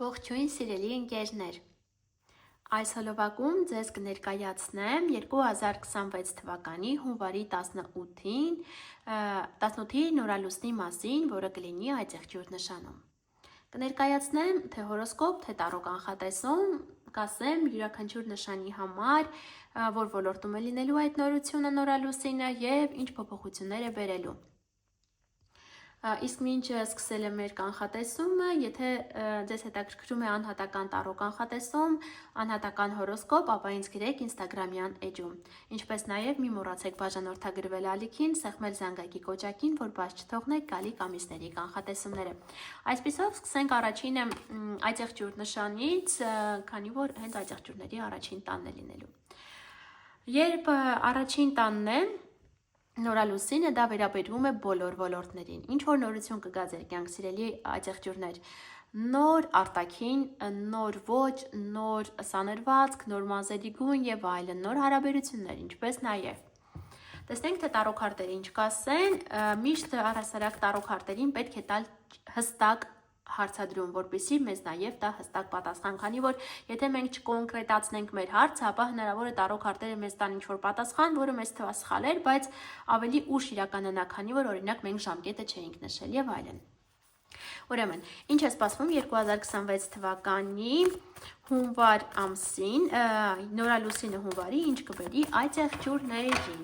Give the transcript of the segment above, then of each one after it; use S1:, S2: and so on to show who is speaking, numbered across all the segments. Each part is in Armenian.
S1: Ողջույն սիրելի ընկերներ, այս հոլովակում ձեզ կներկայացնեմ 2026 թվականի հունվարի 18-ի նորալուսնի մասին, որը կլինի այծեղջյուր նշանում։ Կներկայացնեմ թե հորոսկոպ, թե տարո կանխատեսում, կասեմ յուրաքանչյուր նշանի համար, որ ոլորտում է լինելու այդ նորությունը նորալուսինը եւ ինչ փոփոխություններ է բերելու։ Իսկ մինչ սկսել եմ մեր կանխատեսումը, եթե ձեզ հետաքրքրում է անհատական տարո կանխատեսում, անհատական հորոսկոպ, ապա ինձ գրեք Instagram-յան էջում։ Ինչպես նաև մի մոռացեք բաժանորդագրվել ալիքին, սեղմել զանգակի կոճակին, որ բաց չթողնեք գալիք ամիսների կանխատեսումները։ Այսպիսով սկսենք առաջինը այծեղջյուր նշանից, քանի որ հենց այծեղջյուրների առաջին տանն է լինելու։ Երբ առաջին տանն է, նորալուսինը դա վերաբերվում է բոլոր ոլորտներին։ Ինչ որ նորություն կգա ձեր կյանք, սիրելի այծեղջյուրներ, նոր արտաքին, նոր ոճ, նոր սաներվածք, նոր մազերի գույն եւ այլն, նոր հարաբերություններ, ինչպես նաեւ։ Տեսնենք թե տարո քարտերը ինչ կասեն, միշտ առհասարակ տարո քարտերին պետք է տալ հստակ հարցադրում, որպեսզի մեզ նաև դա հստակ պատասխան, քանի որ եթե մենք չկոնկրետացնենք մեր հարցը, ապա հնարավոր է տարո քարտերը մեզ տան ինչ-որ պատասխան, որը մեզ թվա սխալ էր, բայց ավելի ուշ իրականանա, քանի որ օրինակ մենք ժամկետը չէինք նշել եւ այլն։ Ուրեմն, ինչ է սպասվում 2026 թվականի հունվար ամսին, նորալուսինը հունվարի ինչ կբերի այծեղջյուրներին։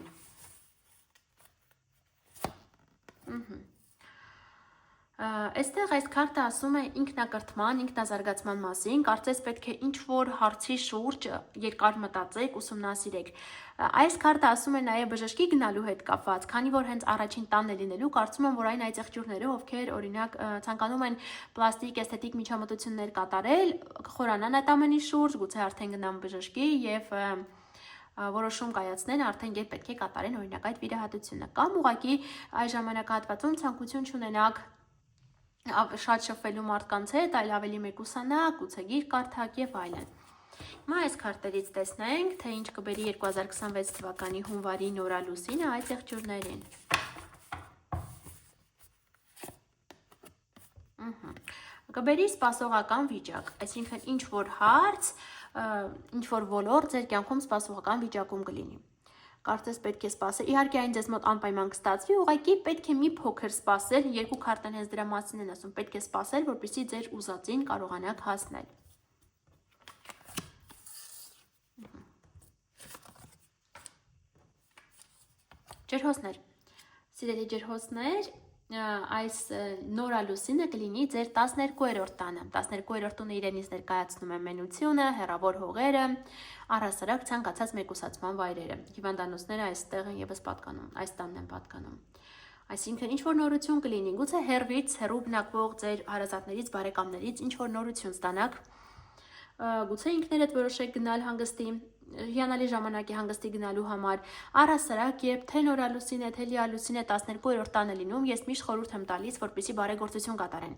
S1: Այստեղ այս քարտը ասում է ինքնակրթման, ինքնազարգացման մասին, կարծես պետք է ինչ-որ հարցի շուրջ երկար մտածեք, ուսումնասիրեք։ Այս քարտը ասում է նաև բժշկի գնալու հետ կապված, քանի որ հենց առաջին տանն է լինելու, կարծում եմ, որ այն այծեղջյուրները, ովքեր օրինակ ցանկանում են պլաստիկ, էսթետիկ միջամտություններ կատարել, կխորանան այդ ամենի շուրջ, գուցե արդեն գնան բժշկի եւ որոշում կայացնեն արդեն երբ պետք է կատարեն օրինակ այդ վիրահատությունը, կամ ուղղակի այս ժամանակահատվածում ցանկություն չունենաք շատ շփվելու մարդկանց հետ, այլ ավելի մեկուսանաք, գուցե գիրք կարդաք եւ այլն։ Հիմա այս քարտերից տեսնենք, թե ինչ կբերի 2026 թվականի հունվարի նորալուսինը այծեղջյուրներին։ Կբերի սպասողական վիճակ, այսինքն ինչ որ հարց, ինչ որ ոլորտ ձեր կյանքում սպասողական վիճակում կլինի։ Կարծես պետք է սպասել, իհարկե այն ձեզ մոտ անպայման կստացվի, ուղղակի պետք է մի փոքր սպասել, երկու քարտն հենց դրա մասին են ասում, պետք է սպասել, որպեսզի ձեր ուզածին կարողանաք հասնել։ Ջրհոսներ, սիրելի ջրհոսներ, այս նորալուսինը կլինի ձեր 12-րդ տանը, 12-րդ տունը իրենից ներկայացնում է մենությունը, հեռավոր հողերը, առհասարակ ցանկացած մեկուսացման վայրերը, հիվանդանոցները այստեղ են եւս պատկանում, այս տանն են պատկանում։ Այսինքն ինչ որ նորություն կլինի, գուցե հեռվից, հեռու բնակվող ձեր հարազատներից, բարեկամներից ինչ որ նորություն ստանաք, գուցե ինքներդ որոշեք գնալ հանգստի, հիանալի ժամանակի հանգստի գնալու համար, առհասարակ երբ թե նորալուսին է, թե լիալուսին է 12-րդ տանը լինում, ես միշտ խորհուրդ եմ տալիս, որպեսզի բարեգործություն կատարեն։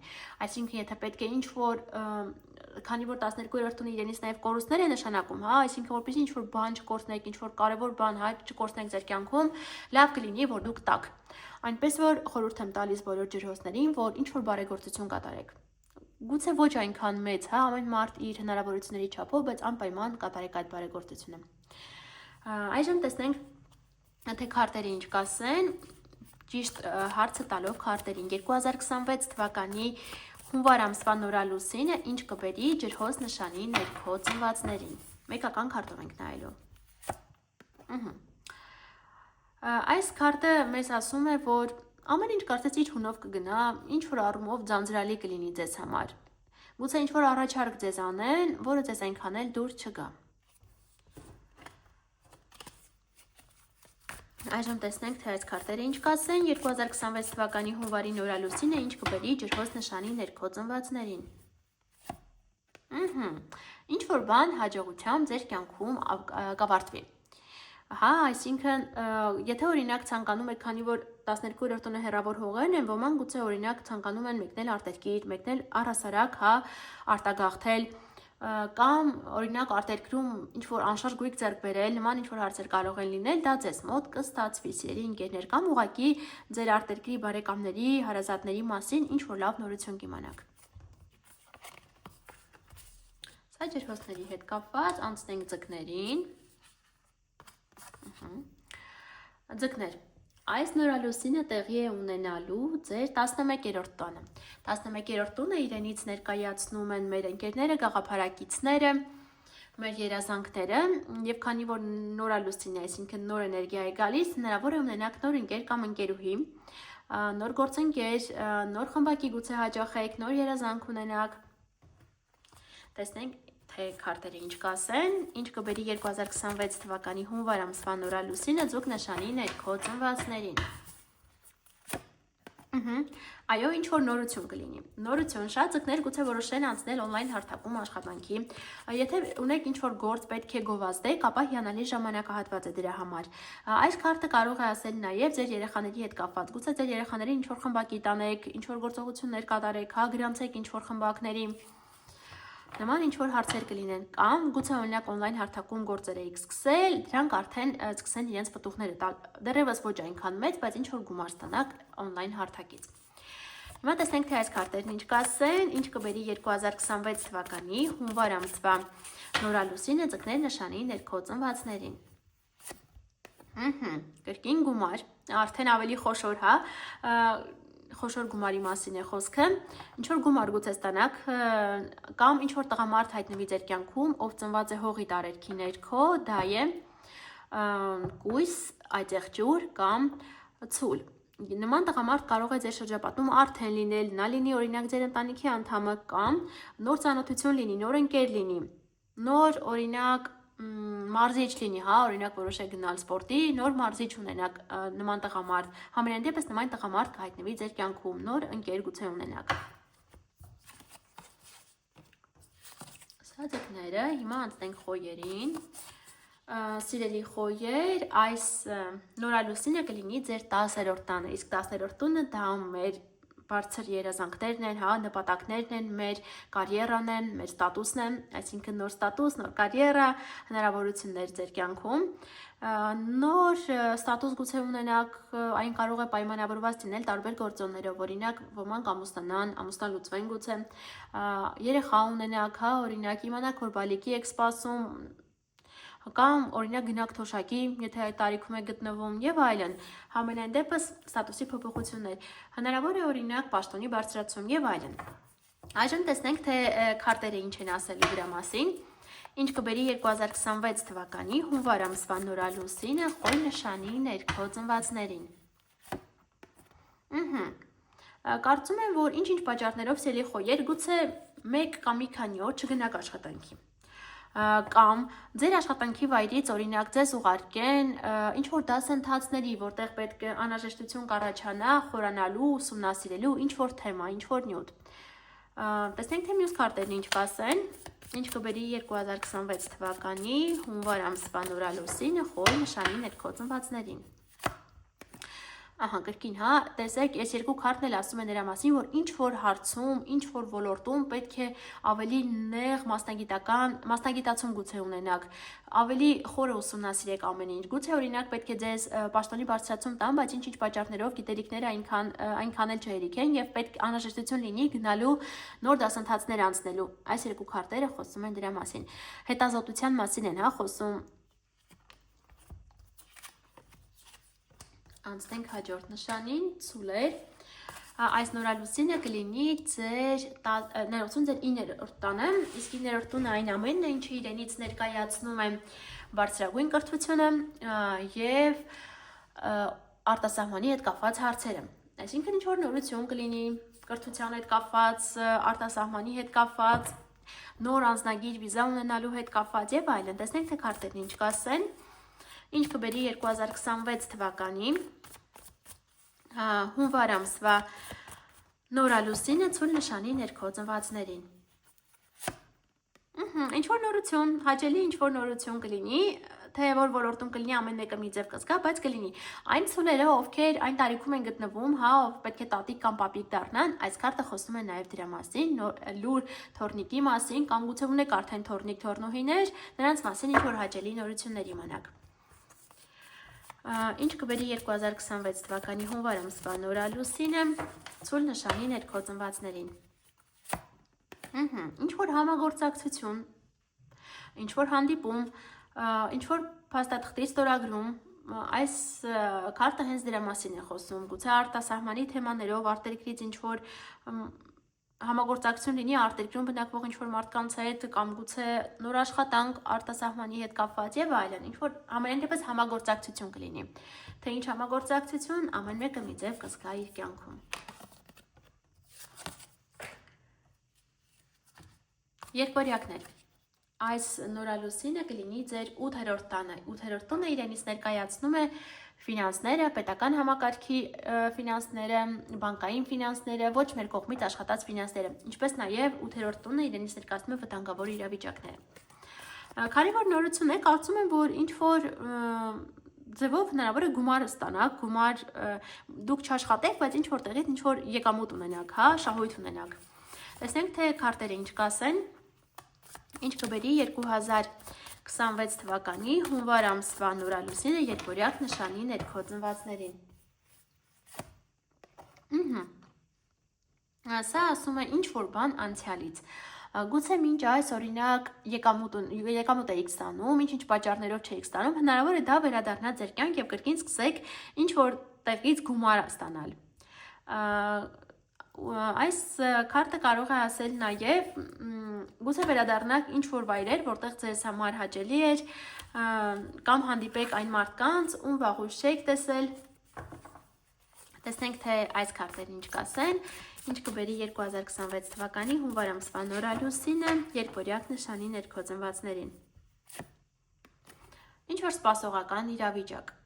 S1: Այսինքն եթե պետք է ինչ որ, քանի որ 12-րդ տունը իրենից նաև կորուստներ է նշանակում, հա, այսինքն որպեսզի ինչ որ բան չկորցնեք, ինչ որ կարևոր բան, հա, չկորցնեք ձեր կյանքում, լավ կլինի, որ դուք տաք։ Այնպես որ խորհուրդ եմ տալիս բոլոր ջրհոսներին, որ ինչ որ բարեգործություն կատարեք։ Գուցե ոչ այնքան մեծ, հա, ամեն մարդ իր հնարավորությունների չափով, բայց անպայման կատարեք այդ բարեգործությունը։ Այժմ տեսնենք, թե քարտերը ինչ կասեն, ճիշտ հարցը տալով քարտերին 2026 թվականի հունվար ամսվա նորալուսինը ինչ կբերի ջրհոս նշանի ներքո ծնվածներին։ Մեկական քարտով ենք նայելու։ Այս քարտը մեզ ասում է, որ ամեն ինչ կարծես իր հունով կգնա, ինչ որ առումով ձանձրալի կլինի ձեզ համար։ Գուցե ինչ որ առաջարկ ձեզ անեն, որը ձեզ այնքան էլ դուր չգա։ Այժմ տեսնենք, թե այս քարտերը ինչ կասեն 2026 թվականի հունվարի նորալուսինը ինչ կբերի ջրհոս նշանի ներքո ծնվածներին։ Ինչ որ բան հաջողությամբ ձեր կյանքում կավարտվի։ Հա, այսինքն, եթե օրինակ ցանկանում եք, քանի որ 12-րդ տունը հեռավոր հողերն են, ոմանք գուցե օրինակ ցանկանում են մեկնել արտերկիր, մեկնել առհասարակ, հա, արտագաղթել, կամ օրինակ արտերկրում ինչ որ անշարժ գույք ձեռք բերել, նման ինչ որ հարցեր կարող են լինել, դա ձեզ մոտ կստացվի, սիրելի ընկերներ, կամ ուղղակի ձեր արտերկրի բարեկամների, հարազատների մասին ինչ որ լավ նորություն կիմանաք։ Աջերհոսների հետ կապված անցնենք ձկներին։ Ձկներ, այս նորալուսինը տեղի է ունենալու ձեր 11-րդ տոնը։ 11-րդ տոնը իրենից ներկայացնում են մեր ընկերները, գաղափարակիցները, մեր երազանքները, եւ քանի որ նորալուսին է, այսինքն նոր էներգիա է գալիս, հնարավոր է ունենաք նոր ընկեր կամ ընկերուհի, նոր գործընկեր, նոր խմբակի գուցե հաճախեք, նոր երազանք ունենաք։ Տեսնենք թե քարտերը ինչ կասեն, ինչ կբերի 2026 թվականի հունվար ամսվա նորալուսինը ձուկ նշանի ներքո ծնվածներին։ Այո, ինչ որ նորություն կլինի։ Նորություն շատ ձկներ գուցե որոշեն անցնել on-line հարթակում աշխատանքի։ Եթե ունեք ինչ որ գործ պետք է գովազդեք, ապա հիանալի ժամանակահատված է դրա համար։ Այս քարտը կարող է ասել նաև ձեր երեխաների հետ կապված։ Գուցե ձեր երեխաներին ինչ որ խմբակի տանեք, ինչ որ գործողություններ կատարեք, հա գրանցեք ինչ որ խմբակների։ Նման ինչ որ հարցեր կլինեն կամ գուցե օրինակ on-line հարթակում գործեր եք սկսել, դրանք արդեն սկսեն իրենց պտուղները տալ։ Դեռևս ոչ այնքան մեծ, բայց ինչ որ գումար ստանաք on-line հարթակից։ Հիմա տեսնենք թե այս քարտերն ինչ կասեն, ինչ կբերի 2026 թվականի հունվար ամսվա նորալուսինը ձկներ նշանի ներքո ծնվածներին։ Կրկին գումար, արդեն ավելի խոշոր, հա, խոշոր գումարի մասին է խոսքը, ինչ որ գումար գուցե ստանաք կամ ինչ որ տղամարդ հայտնվի ձեր կյանքում, ով ծնված է հողի տարերքի ներքո, դա է կույս, այծեղջյուր կամ ցուլ։ Նման տղամարդ կարող է ձեր շրջապատում արդեն լինել, նա լինի օրինակ ձեր ընտանիքի անդամը կամ նոր ծանոթություն լինի, նոր ընկեր լինի, նոր օրինակ մարզիչ լինի, հա, օրինակ որոշեք գնալ սպորտի, նոր մարզիչ ունենաք նման տղամարդ, համենայն դեպս նման տղամարդ կհայտնվի ձեր կյանքում, նոր ընկեր գուցե ունենաք։ Սա ձկները, հիմա անցնենք խոյերին։ Սիրելի խոյեր, այս նորալուսինը կլինի ձեր 10-րդ տանը, իսկ 10-րդ տունը դա մեր բարձր երազանքներն են, հա, նպատակներն են, մեր կարիերան են, մեր ստատուսն է, այսինքն նոր ստատուս, նոր կարիերա, հնարավորություններ ձեր կյանքում, նոր ստատուս գուցե ունենաք, այն կարող է պայմանավորված լինել տարբեր գործոններով, օրինակ ոմանք ամուսնանան, ամուսնալուծվեն գուցե, երեխա ունենաք, հա, օրինակ իմանաք, որ բալիկի եք սպասում, կամ օրինակ գնաք թոշակի, եթե այդ տարիքում եք գտնվում եւ այլն, համենայն դեպս ստատուսի փոփոխություններ, հնարավոր է օրինակ պաշտոնի բարձրացում եւ այլն։ Այժմ տեսնենք թե քարտերը ինչ են ասելու դրա մասին, ինչ կբերի 2026 թվականի հունվար ամսվա նորալուսինը խոյ նշանի ներքո ծնվածներին։ Կարծում եմ, որ ինչ-ինչ պատճառներով սիրելի խոյեր գուցե մեկ կամ մի քանի օր չգնաք աշխատանքի։ Կամ ձեր աշխատանքի վայրից օրինակ ձեզ ուղարկեն ինչ որ դասընթացների, որտեղ պետք է անհրաժեշտություն կառաջանա խորանալու, ուսումնասիրելու ինչ որ թեմա, ինչ որ նյութ։ Տեսնենք թե մյուս քարտերն ինչ կասեն, ինչ կբերի 2026 թվականի հունվար ամսվա նորալուսինը խոյ նշանի ներքո ծնվածներին։ Ահա, կրկին, հա, տեսեք, այս երկու քարտն էլ ասում են նրա մասին, որ ինչ որ հարցում, ինչ որ ոլորտում պետք է ավելի նեղ մասնագիտացում գուցե ունենաք, ավելի խորը ուսումնասիրեք ամեն ինչ։ Գուցե օրինակ պետք է ձեզ պաշտոնի բարձրացում տան, բայց ինչ-ինչ պատճառներով գիտելիքները այնքան էլ չհերիք են եւ պետք անհրաժեշտություն լինի գնալու նոր դասընթացներ անցնելու։ Այս երկու քարտերը խոսում են դրա մասին։ Հետազոտության մասին են, հա, խոսում։ Անցնենք հաջորդ նշանին, ցուլեր, այս նորալուսինը կլինի ձեր 9-րդ տանը, իսկ 9-րդ տունը այն ամենն է, ինչը իրենից ներկայացնում է բարձրագույն կրթությունը և արտասահմանի հետ կապված հարցերը, այսինքն ինչ որ նորություն կլինի կրթության հետ կապված, արտասահմանի հետ կապված, նոր անձնագիր վիզա ունենալու հետ կապված և այլն, տեսնենք թե քարտերն ինչ կասեն, ինչ կբերի 2026 թվականի հունվար ամսվա նորալուսինը ցուլ նշանի ներքո ծնվածներին։ Ինչ որ նորություն, հաճելի ինչ որ նորություն կլինի, թե որ ոլորտում կլինի ամեն մեկը մի ձև կզգա, բայց կլինի։ Այն ցուլերը, ովքեր այն տարիքում են գտնվում, հա, ով պետք է տատիկ կամ պապիկ դառնան, այս քարտը խոսում է նաև դրա մասին, լուր թորնիկի մասին, կամ գուցե ունեք արդեն թորնիկ թորնուհիներ, նրանց մասին ինչ որ հաճելի նորություններ իմանաք։ Ինչ կբերի 2026 թվականի հունվար ամսվա նորալուսինը ցուլ նշանի ներքո ծնվածներին։ Ինչ որ համագործակցություն, ինչ-որ հանդիպում, ինչ-որ փաստաթղթի ստորագրում, այս քարտը հենց դրա մասին է խոսում, գուցե արտասահմանի թեմաներով, արտերկրից ինչ-որ համագործակցություն լինի արտերկրում բնակվող ինչ-որ մարդկանց հետ կամ գուցե նոր աշխատանք արտասահմանի հետ կապված եւ այլն, ինչ-որ ամենայն դեպս համագործակցություն կլինի։ Թե ինչ համագործակցություն, ամեն մեկը մի ձև կզգա իր կյանքում։ Երկվորյակներ։ Այս նորալուսինը կլինի ձեր 8-րդ տանը։ 8-րդ տունը իրենից ներկայացնում է ֆինանսները, պետական համակարգի ֆինանսները, բանկային ֆինանսները, ոչ մեր կողմից աշխատած ֆինանսները, ինչպես նաև 8-րդ տունը իրենից ներկայացնում է վտանգավոր իրավիճակները։ Քանի որ նորություն է, կարծում եմ, որ ինչ որ ձևով հնարավոր է գումար ստանաք, գումար դուք չաշխատեք, բայց ինչ որ տեղից ինչ որ եկամուտ ունենաք, հա, շահույթ ունենաք։ Տեսնենք, թե քարտերը ինչ կասեն։ Ինչ կբերի 2026 թվականի հունվար ամսվա նորալուսինը երկվորյակ նշանի ներքո ծնվածներին։ Սա ասում է ինչ որ բան անցյալից։ Գուցե մինչ այս օրինակ եկամուտ էիք ստանում, ինչ պատճառներով չէիք ստանում, հնարավոր է դա վերադառնա ձեր կյանք եւ կրկին սկսեք ինչ որ տեղից գումար ստանալ։ Այս քարտը կարող է ասել նաև գուցե վերադառնաք ինչ որ վայրեր, որտեղ ձեզ համար հաճելի էր, կամ հանդիպեք այն մարդկանց, ում վաղուց չեք տեսել։ Տեսնենք, թե այս քարտերն ինչ կասեն, ինչ կբերի 2026 թվականի հունվար ամսվա նորալուսինը երկվորյակ նշանի ներքո ծնվածներին։ Ինչ որ սպասողական իրավիճակ։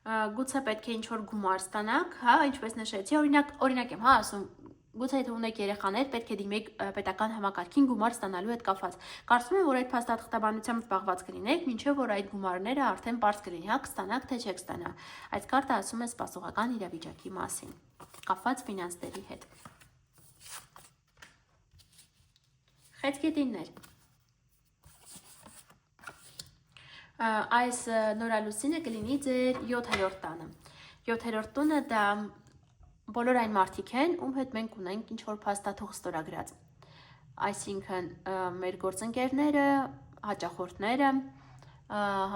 S1: Գուցե պետք է ինչ որ գումար ստանաք, հա, ինչպես նշեցի, օրինակ եմ, հա, ասում, գուցե եթե ունեք երեխաներ, պետք է դիմեք պետական համակարգին գումար ստանալու հետ կապված։ Կարծում եմ, որ այդ փաստաթղթաբանությամբ զբաղված կլինեք, մինչև որ այդ գումարները արդեն պարզ կլինի, հա, կստանաք թե չեք ստանա։ Այս քարտը ասում է սպասողական իրավիճակի մասին, կապված ֆինանսների հետ։ Խեցգետիններ։ Այս նորալուսինը կլինի ձեր 7-րդ տանը։ 7-րդ տունը դա բոլոր այն մարդիկ են, ում հետ մենք ունենք ինչ-որ փաստաթուղթ ստորագրած։ Այսինքն մեր գործընկերները, հաճախորդները,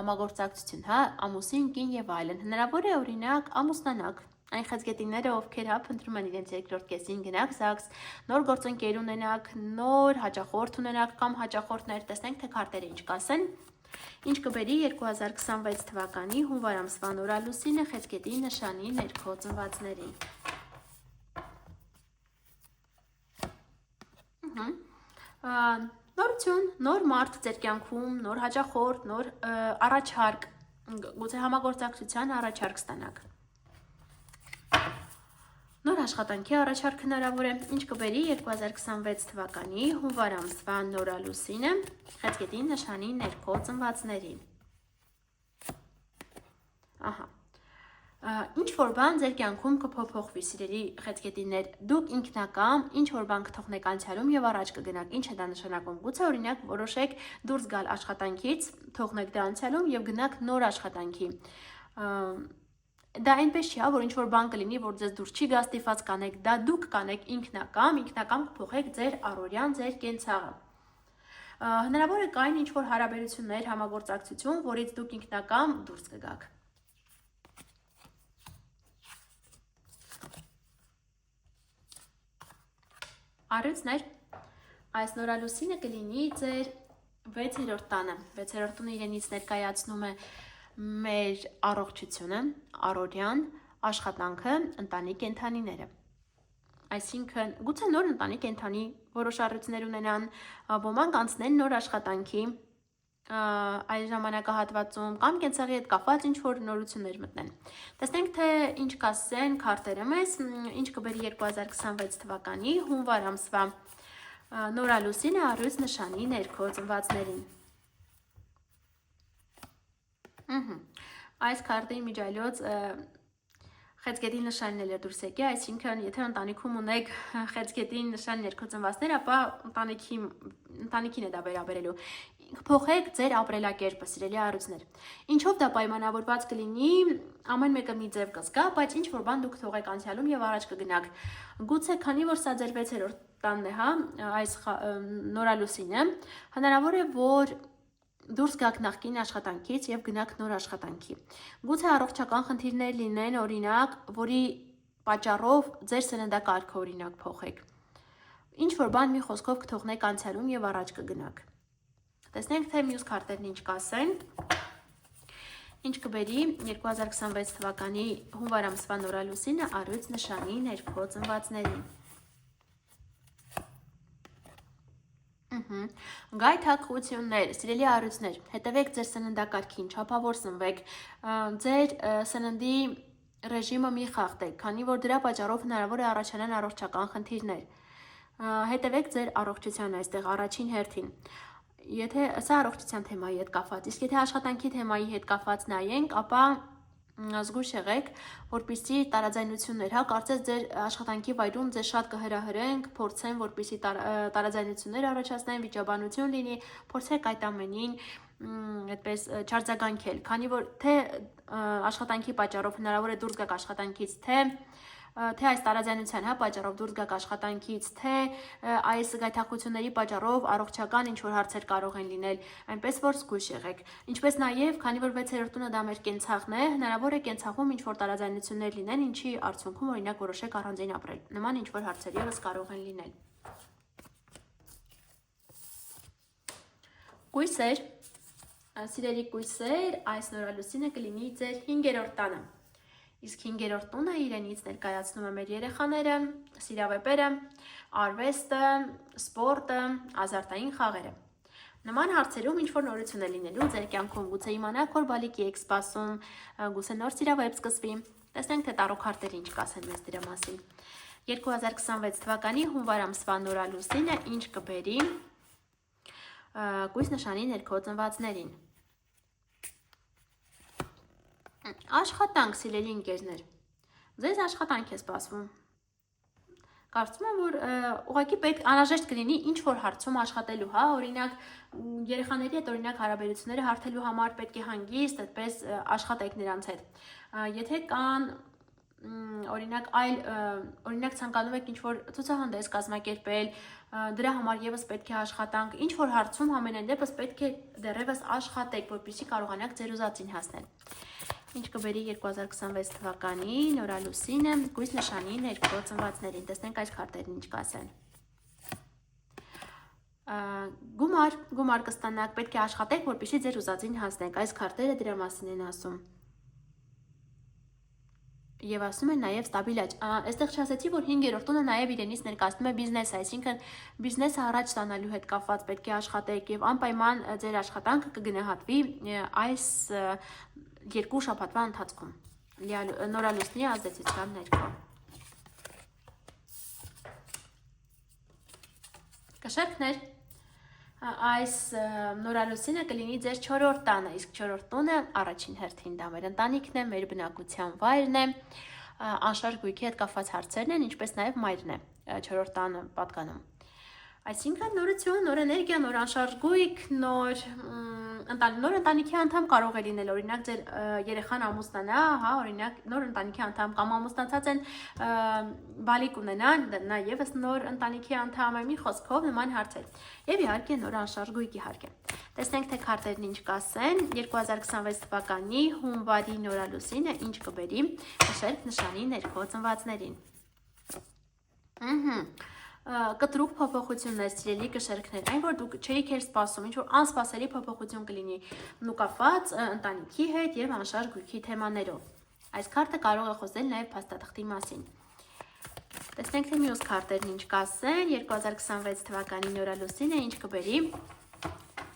S1: համագործակցություն, հա, ամուսին, կին եւ այլն։ Հնարավոր է օրինակ ամուսնանաք, այն խեցգետինները, ովքեր հա փնտրում են իրենց երկրորդ կեսին, գնաք ԶԱԳՍ, նոր գործընկեր ունենաք, նոր հաճախորդ ունենաք կամ հաճախորդներ, տեսնենք թե քարտերը ինչ կասեն։ Ինչ կբերի 2026 թվականի հունվար ամսվա նորալուսինը խեցգետի նշանի ներքո ծնվածներին։ Նորություն, նոր մարդ ձեր կյանքում, նոր հաճախորդ, նոր առաջարկ, գուցե համագործակցության առաջարկ ստանաք։ Նոր աշխատանքի առաջարկ հնարավոր է, ինչ կբերի 2026 թվականի հունվար ամսվա նորալուսինը խեցգետի նշանի ներքո ծնվածներին։ Ահա։ Ինչ որ բան ձեր կյանքում կփոփոխվի, սիրելի խեցգետիներ, դուք ինքնակամ ինչ որ բան կթողնեք անցյալում եւ առաջ կգնաք։ Ինչ է դա նշանակում։ Գուցե օրինակ որոշեք դուրս գալ աշխատանքից, թողնեք դա անցյալում եւ գնաք նոր աշխատանքի։ Դա այնպես չի, որ ինչ որ բան կլինի, որ ձեզ դուրս չի գա, ստիպված կանեք, դա դուք կանեք ինքնակամ կփոխեք ձեր առօրյան, ձեր կենցաղը։ Հնարավոր է կային ինչ որ հարաբերություններ, համագործակցություն, որից դուք ինքնակամ դուրս կգաք։ Առույցներ, այս նորալուսինը կլինի ձեր 6-րդ տանը։ 6-րդ տունը իրենից ներկայացնում է մեր առողջությունը, առօրյան, աշխատանքը, ընտանիք կենդանիները։ Այսինքն, գուցե նոր ընտանիք կենդանի որոշ առույցներ ունենան, ոմանք անցնեն նոր աշխատանքի այս ժամանակահատվածում կամ կենցաղի հետ կապված ինչ որ նորություններ մտնեն։ Տեսնենք, թե ինչ կասեն քարտերը մեզ, ինչ կբերի 2026 թվականի հունվար ամսվա նորալուսինը առույց նշանի ներքո ծնվածներին։ Այս քարտի միջայլոց խեցգետի նշանն էլ է դուրս եկել, այսինքն եթե ընտանիքում ունեք խեցգետի նշան ներքո ծնվածներ, ապա ընտանիքին է դա վերաբերելու։ Փոխեք ձեր ապրելակերպը, սիրելի առույցներ։ Ինչով դա պայմանավորված կլինի, ամեն մեկը մի ձև կզգա, բայց ինչ որ բան դուք թողեք անցյալում եւ առաջ կգնաք։ Գուցե քանի որ սա ձեր 6-րդ տանն է, հա, այս նորալուսինը, հնարավոր է որ դուրս գաք նախկին աշխատանքից եւ գնաք նոր աշխատանքի։ Գուցե առողջական խնդիրներ լինեն, օրինակ, որի պատճառով ձեր սննդակարգը օրինակ փոխեք։ Ինչ որ բան մի խոսքով կթողնեք անցյալում եւ առաջ կգնաք։ Տեսնենք թե մյուս քարտերն ինչ կասեն։ Ինչ կբերի 2026 թվականի հունվար ամսվա նորալուսինը առյուծ նշանի ներքո ծնվածներին։ Գայթակղություններ, սիրելի առյուծներ, հետևեք ձեր սննդակարգին, չափավոր սնվեք, ձեր սննդի ռեժիմը մի խախտեք, քանի որ դրա պատճառով հնարավոր է առաջանան առողջական խնդիրներ։ Հետևեք ձեր առողջության այստեղ առաջին հերթին։ Եթե սա առողջության թեմայի հետ կապված, իսկ եթե աշխատանքի թեմայի հետ կապված նայենք, ապա զգույշ եղեք, որպեսզի տարաձայնություններ, կարծես ձեր աշխատանքի վայրում ձեզ շատ կհրահրենք, փորձեն, որպեսզի տարաձայնություններ առաջացնեն, վիճաբանություն լինի, փորձեք այդ ամենին այդպես չարձագանքել, քանի որ թե աշխատանքի պատճառով հնարավոր է դուրս գաք աշխատանքից, թե այս տարաձայնության պատճառով դուրս գաք աշխատանքից, թե այս գայթակղությունների պատճառով առողջական ինչ-որ հարցեր կարող են լինել, այնպես որ զգույշ եղեք։ Ինչպես նաև, քանի որ 6-րդ տունը դա մեր կենցաղն է, հնարավոր է կենցաղում ինչ-որ տարաձայնություններ լինեն, ինչի արդյունքում օրինակ որոշեք առանձին ապրել։ Նման ինչ-որ հարցեր ևս կարող են լինել։ Կույսեր, սիրելի կույսեր, այս նորալուսինը կլինի ձեր 5-րդ տանը։ Իսկ 5-րդ տունը իրենից ներկայացնում է մեր երեխաները, սիրավեպերը, արվեստը, սպորտը, ազարտային խաղերը։ Նման հարցերում ինչ-որ նորություն է լինելու ձեր կյանքում, գուցե իմանաք, որ բալիկի եք սպասում, գուցե նոր սիրավեպ սկսվի։ Տեսնենք, թե տարո քարտերը ինչ կասեն մեզ դրա մասին։ 2026 թվականի հունվար ամսվա նորալուսինը ինչ կբերի կույս նշանի ներքո ծնվածներին։ Աշխատանք, սիրելի ընկերներ, ձեզ աշխատանք է սպասվում։ Կարծում եմ, որ ուղղակի պետք անհրաժեշտ կլինի ինչ-որ հարցում աշխատելու, օրինակ երեխաների հետ օրինակ հարաբերությունները հարթելու համար պետք է հանգիստ, այդպես աշխատեք նրանց հետ։ Եթե կան օրինակ ցանկանում եք ինչ-որ ցուցահանդես կազմակերպել, դրա համար եւս պետք է աշխատանք, ինչ-որ հարցում ամենայն դեպս պետք է դեռևս աշխատեք, որպեսզի կարողանաք ձեր ուզածին հասնել։ Ինչ կբերի 2026 թվականի նորալուսինը կույս նշանի ներքո ծնվածներին։ Տեսնենք այս քարտերն ինչ կասեն։ Գումար կստանաք, պետք է աշխատեք, որպեսզի ձեր ուզածին հասնեք։ Այս քարտերը դրա մասին են ասում։ Եվ ասում են նաև ստաբիլ աճ։ Այստեղ չասեցի, որ 5-րդ տունը նաև իրենից ներկայացնում է բիզնեսը, այսինքն բիզնեսը առաջ ստանալու հետ կապված պետք է աշխատեք եւ անպայման ձեր աշխատանքը կգնահատվի այս 2 շաբաթվա ընթացքում նորալուսնի ազդեցության ներքո։ Կշերքներ, այս նորալուսինը կլինի ձեր 4-րդ տանը, իսկ 4-րդ տունը առաջին հերթին դա մեր ընտանիքն է, մեր բնակության վայրն է, անշարժ գույքի հետ կապված հարցերն են, ինչպես նաև մայրն է 4-րդ տանը պատկանում։ Այսինքն նորություն, նոր էներգիա, նոր անշարժ գույք, նոր ընտանիքի անդամ կարող է լինել, օրինակ ձեր երեխան ամուսնանա, օրինակ նոր ընտանիքի անդամ կամ ամուսնացած են բալիկ ունենան, նա եւս նոր ընտանիքի անդամ է, մի խոսքով նման հարցեր։ Եվ իհարկե նոր անշարժ գույք իհարկե։ Տեսնենք թե քարտերն ինչ կասեն 2026 թվականի հունվարի նորալուսինը ինչ կբերի շերտ նշանի ներքո ծնվածներին։ Կտրուկ փոփոխություններ, սիրելի կշերքներ, այն որ դուք չէիք էլ սպասում, ինչ որ անսպասելի փոփոխություն կլինի նկատված ընտանիքի հետ եւ անշարժ գույքի թեմաներով։ Այս քարտը կարող է խոսել նաեւ փաստաթղթի մասին։ Տեսնենք թե մյուս քարտերն ինչ կասեն 2026 թվականի նորալուսինը ինչ կբերի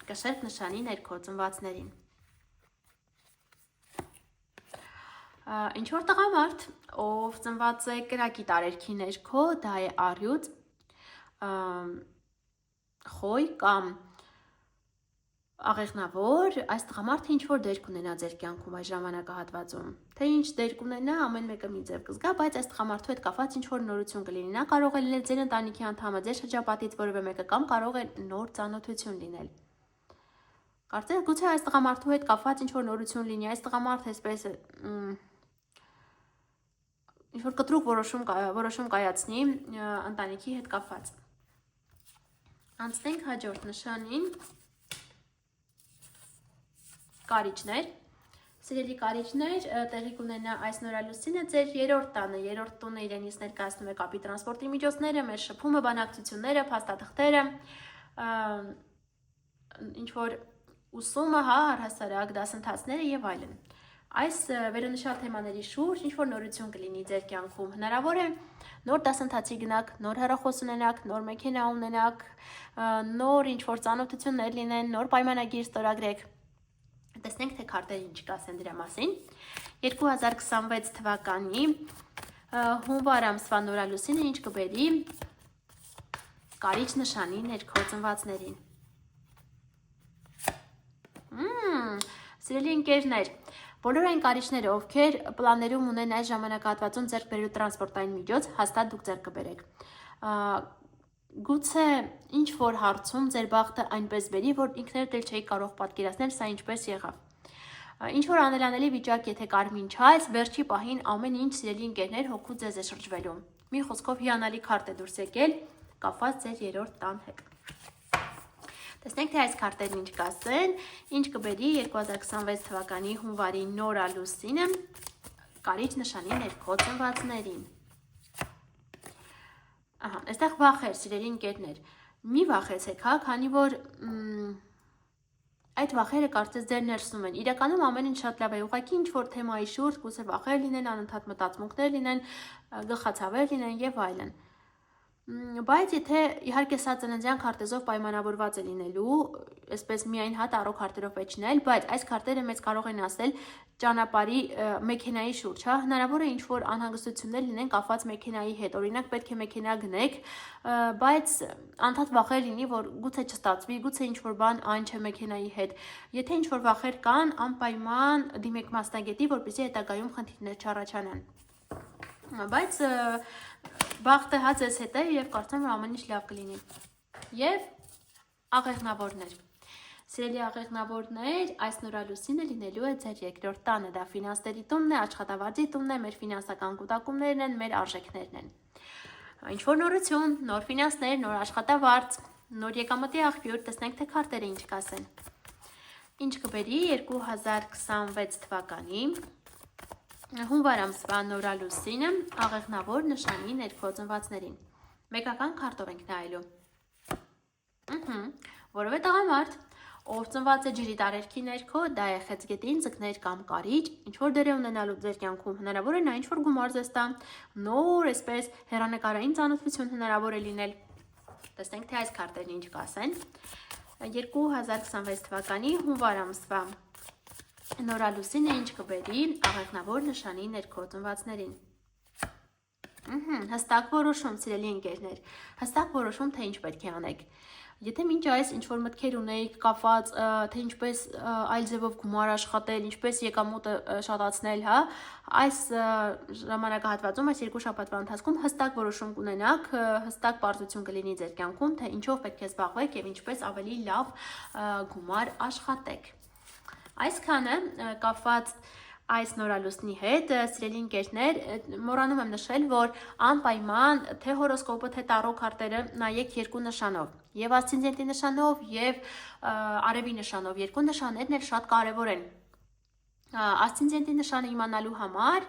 S1: կշերք նշանի ներքո ծնվածներին։ Ինչ որ տղամարդ, ով ծնված է կրակի տարերքի ներքո, դա է առյուծ, խոյ կամ աղեղնավոր, այս տղամարդը ինչ որ դեր կունենա ձեր կյանքում այս ժամանակահատվածում։ Թե ինչ դեր կունենա, ամեն մեկը մի ձև կզգա, բայց այս տղամարդու հետ կապված ինչ որ նորություն կլինի։ Նա կարող է լինել ձեր ընտանիքի անդամը, ձեր շրջապատից որևէ մեկը կամ կարող է նոր ծանոթություն լինել։ Կարծես գուցե այս տղամարդու հետ կապված ինչ որ նորություն լինի, այս տղամարդը այսպես ինչ որ կտրուկ որոշում կայացնի ընտանիքի հետ կապված։ Անցնենք հաջորդ նշանին։ կարիճներ, սիրելի կարիճներ, տեղի կունենա այս նորալուսինը ձեր երրորդ տանը, երրորդ տունը իրենից ներկայացնում է կապի տրանսպորտի միջոցները, մեր շփումը, բանակցությունները, փաստաթղթերը, ինչ-որ ուսումը, առհասարակ դասընթացները եւ այլն։ Այս վերոնշյալ թեմաների շուրջ ինչ-որ նորություն կլինի ձեր կյանքում։ Հնարավոր է նոր դասընթացի գնաք, նոր հեռախոս ունենաք, նոր մեքենա ունենաք, նոր ինչ-որ ծանոթություններ լինեն, նոր պայմանագիր ստորագրեք։ Տեսնենք, թե քարտերը ինչ կասեն դրա մասին։ 2026 թվականի հունվար ամսվա նորալուսինը ինչ կբերի կարիճ նշանի ներքո ծնվածներին։ Սիրելի ընկերներ, բոլոր այն կարիճները, ովքեր պլաներում ունեն այս ժամանակահատվածում ձեռք բերելու տրանսպորտային միջոց, հաստատ դուք ձեռք կբերեք։ Գուցե ինչ որ հարցում ձեր բախտը այնպես բերի, որ ինքներդ էլ չէի կարող պատկերացնել սա ինչպես եղավ։ Ինչ որ անելանելի վիճակ, եթե կարմին չայս, վերջի պահին ամեն ինչ սիրելի ընկերներ հոգու ձեզ է շրջվելու։ Մի խոսքով հիանալի քարտ է դուրս եկել, կապված ձեր երրորդ տան հետ։ Տեսնենք, թե այս քարտերն ինչ կասեն, ինչ կբերի 2026 թվականի հունվարի նորալուսինը կարիճ նշանի ներքո ծնվածներին։ Այստեղ վախեր, սիրելի ընկերներ, մի վախեցեք, քանի որ այդ վախերը կարծես ձեր ներսում են։ Իրականում ամեն ինչ շատ լավ է, ուղղակի ինչ որ թեմայի շուրջ գուցե վախեր լինեն, անընդհատ մտածմունքներ լինեն, գլխացավեր լինեն եւ այլն։ Բայց եթե իհարկե սա ծննդյան քարտեզով պայմանավորված է լինելու, այսպես միայն տարող քարտերով է չնել, բայց այս քարտերը մեզ կարող են ասել ճանապարհի մեքենայի շուրջ, հնարավոր է ինչ-որ անհանգստություններ լինեն կապված մեքենայի հետ, օրինակ պետք է մեքենա գնեք, բայց անդադ վախեր լինի, որ գուցե չստացվի, գուցե ինչ-որ բան այն չէ մեքենայի հետ։ Եթե ինչ-որ վախեր կան, անպայման դիմեք մասնագետի, որպեսզի հետագայում խնդիրներ չառաջանան։ Բայց բախտը հա ձեզ հետ է եւ կարծեմ որ ամեն ինչ լավ կլինի։ Եվ աղեղնավորներ։ Սիրելի աղեղնավորներ, այս նորալուսինը լինելու է ձեր երկրորդ տանը, դա ֆինանսների տունն է, աշխատավարձի տունն է, մեր ֆինանսական կուտակումներն են, մեր արժեքներն են։ Ինչ որ նորություն, նոր ֆինանսներ, նոր աշխատավարձ, նոր եկամտի աղբյուր, տեսնենք թե քարտերը ինչ կասեն։ Ինչ կբերի 2026 թվականի հունվար ամսվա նորալուսինը աղեղնավոր նշանի ներքո ծնվածներին։ Մեկական քարտով ենք նայելու։ Որովե տղամարդ, ով ծնված է ջրի տարերքի ներքո, դա է խեցգետին, ձկներ կամ կարիճ, ինչ որ դեր է ունենալու ձեր կյանքում, հնարավոր է նա ինչ որ գումար ձեզ տա, նոր այսպես հեռանկարային ծանոթություն հնարավոր է լինել։ Տեսնենք թե այս քարտերն ինչ կասեն։ 2026 թվականի հունվար ամսվա նորալուսինը ինչ կբերի աղեղնավոր նշանի ներքո ծնվածներին։ Հստակ որոշում, սիրելի ընկերներ, հստակ որոշում, թե ինչ պետք է անեք։ Եթե մինչ այս ինչ-որ մտքեր ունեիք կապված, թե ինչպես այլ ձևով գումար աշխատել, ինչպես եկամուտը շատացնել, այս ժամանակահատվածում, այս երկու շաբաթվա ընթացքում հստակ որոշում կունենաք, հստակ պարզություն կլինի ձեր կյանքում, թե ինչով պետք է զբաղվեք եւ ինչպես ավելի լավ գումար աշխատեք։ Այսքանը կապված այս նորալուսնի հետ, սիրելի ընկերներ, մոռանում եմ նշել, որ անպայման թե հորոսկոպը, թե տարո քարտերը նայեք երկու նշանով, եւ ասցենդենտի նշանով, եւ արևի նշանով, երկու նշաններն էլ շատ կարեւոր են։ Ասցենդենտի նշանը իմանալու համար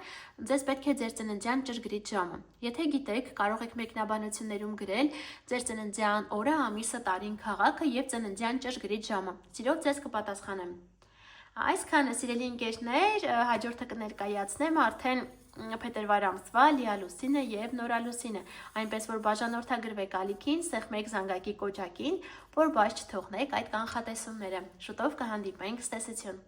S1: ձեզ պետք է ձեր ծննդյան ճշգրիտ ժամը։ Եթե գիտեք, կարող եք մեկնաբանություններում գրել ձեր ծննդյան օրը, ամիսը, տարին, քաղաքը եւ ծննդյան ճշգրիտ ժամը։ Սիրով ձեզ կպատասխանեմ։ Այսքանը, սիրելի ընկերներ, հաջորդը կներկայացնեմ արդեն փետրվար ամսվա լիալուսինը եւ նորալուսինը, այնպես որ բաժանորդագրվեք ալիքին, սեղմեք զանգակի կոճակին, որ բաց չթողնեք այդ կանխատեսումները։ Շուտով կհանդիպենք, ցտեսություն։